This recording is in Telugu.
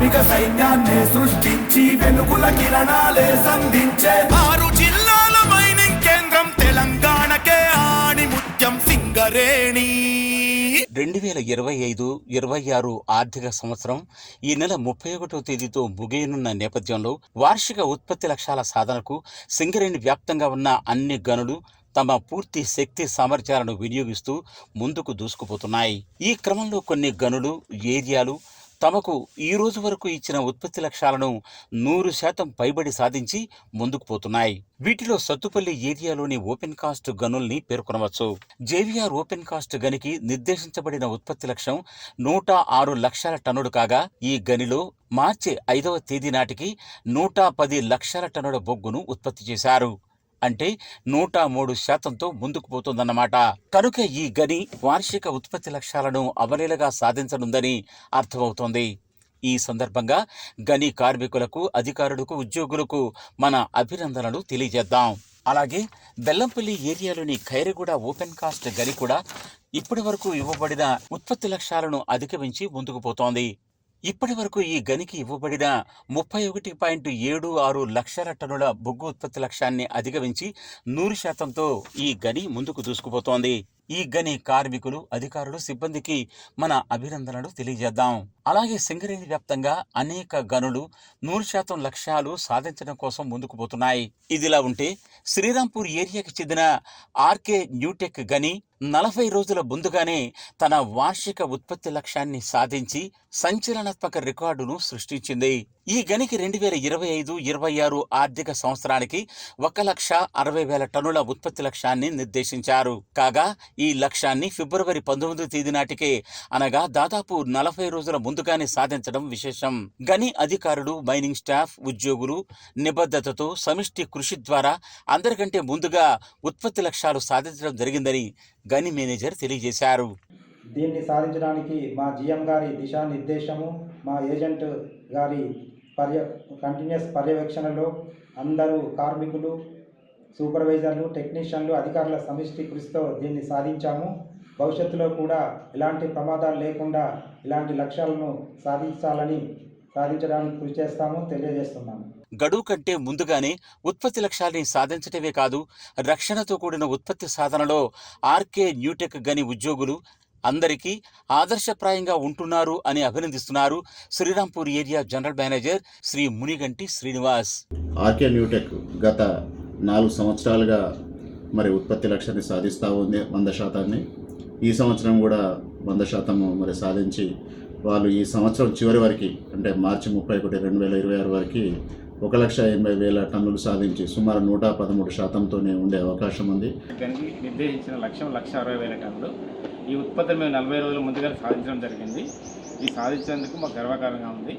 కార్మిక సైన్యాన్ని సృష్టించి వెలుగుల కిరణాలే సంధించే 6 జిల్లాల మైనింగ్ కేంద్రం తెలంగాణకే ఆణిముత్యం సింగరేణి. 2025-26 ఆర్థిక సంవత్సరం ఈ నెల 31వ తేదీతో ముగియనున్న నేపథ్యంలో వార్షిక ఉత్పత్తి లక్ష్యాల సాధనకు సింగరేణి వ్యాప్తంగా ఉన్న అన్ని గనులు తమ పూర్తి శక్తి సామర్థ్యాలను వినియోగిస్తూ ముందుకు దూసుకుపోతున్నాయి. ఈ క్రమంలో కొన్ని గనులు, ఏరియాలు తమకు ఈ రోజు వరకు ఇచ్చిన ఉత్పత్తి లక్ష్యాలను 100% పైబడి సాధించి ముందుకు పోతున్నాయి. వీటిలో సత్తుపల్లి ఏరియాలోని ఓపెన్ కాస్ట్ గనుల్ని పేర్కొనవచ్చు. జేవీఆర్ ఓపెన్ కాస్ట్ గనికి నిర్దేశించబడిన ఉత్పత్తి లక్ష్యం 106 లక్షల టన్నులు కాగా, ఈ గనిలో మార్చి 5వ తేదీ నాటికి 110 లక్షల టన్నుల బొగ్గును ఉత్పత్తి చేశారు. అంటే 103%తో ముందుకు పోతుందన్నమాట. కనుక ఈ గని వార్షిక ఉత్పత్తి లక్ష్యాలను అవలీలగా సాధించనుందని అర్థమవుతోంది. ఈ సందర్భంగా గని కార్మికులకు, అధికారులకు, ఉద్యోగులకు మన అభినందనలు తెలియజేద్దాం. అలాగే బెల్లంపల్లి ఏరియాలోని ఖైరగూడ ఓపెన్ కాస్ట్ గని కూడా ఇప్పటి వరకు ఇవ్వబడిన ఉత్పత్తి లక్ష్యాలను అధిగమించి ముందుకు పోతోంది. ఇప్పటి వరకు ఈ గనికి ఇవ్వబడిన 31.76 లక్షల టన్నుల బొగ్గు ఉత్పత్తి లక్ష్యాన్ని అధిగమించి 100%తో ఈ గని ముందుకు దూసుకుపోతోంది. ఈ గని కార్మికులు, అధికారులు, సిబ్బందికి మన అభినందనలు తెలియజేద్దాం. అలాగే సింగరేణి వ్యాప్తంగా అనేక గనులు 100% లక్ష్యాలు సాధించడం కోసం ముందుకు పోతున్నాయి. ఇదిలా ఉంటే శ్రీరాంపూర్ ఏరియాకి చెందిన ఆర్కే న్యూటెక్ గని 40 రోజుల ముందుగానే తన వార్షిక ఉత్పత్తి లక్ష్యాన్ని సాధించి సంచలనాత్మక రికార్డును సృష్టించింది. ఈ గనికి 2025-26 ఆర్థిక సంవత్సరానికి 1,60,000 టన్నుల ఉత్పత్తి లక్ష్యాన్ని నిర్దేశించారు. కాగా ఈ లక్ష్యాన్ని ఫిబ్రవరి 19వ తేదీ నాటికే, అనగా దాదాపు 40 రోజుల ముందుగానే సాధించడం విశేషం. గని అధికారులు, మైనింగ్ స్టాఫ్, ఉద్యోగులు నిబద్ధతతో సమిష్టి కృషి ద్వారా అందరికంటే ముందుగా ఉత్పత్తి లక్ష్యాలు సాధించడం జరిగిందని గని మేనేజర్ తెలియజేశారు. దీన్ని సాధించడానికి మా జిఎం గారి దిశానిర్దేశము, మా ఏజెంట్ గారి కంటిన్యూస్ పర్యవేక్షణలో అందరూ కార్మికులు, సూపర్వైజర్లు, టెక్నీషియన్లు, అధికారుల సమిష్టి కృషితో దీన్ని సాధించాము. భవిష్యత్తులో కూడా ఇలాంటి ప్రమాదాలు లేకుండా ఇలాంటి లక్ష్యాలను సాధించడానికి కృషి చేస్తాము తెలియజేస్తున్నాము. గడువు కంటే ముందుగానే ఉత్పత్తి లక్ష్యాన్ని సాధించటమే కాదు, రక్షణతో కూడిన ఉత్పత్తి సాధనలో ఆర్కే న్యూటెక్ గని ఉద్యోగులు అందరికీ ఆదర్శప్రాయంగా ఉంటున్నారు అని అభినందిస్తున్నారు Srirampur area general manager Shri Muniganti Srinivas. RK Newtech గత 4 సంవత్సరాలుగా మరి ఉత్పత్తి లక్ష్యాన్ని సాధిస్తూ ఉంది 100%. ఈ సంవత్సరం కూడా 100% మరి సాధించి వాళ్ళు ఈ సంవత్సరం చివరి వరకు, అంటే మార్చి 31, 2026 వరకు 1,80,000 టన్నులు సాధించి సుమారు 113%తోనే ఉండే అవకాశం ఉంది. దానికి నిర్దేశించిన లక్ష్యం 1,60,000 టన్నులు. ఈ ఉత్పత్తిని మేము 40 రోజుల ముందుగా సాధించడం జరిగింది. ఈ సాధించేందుకు మాకు గర్వకారంగా ఉంది.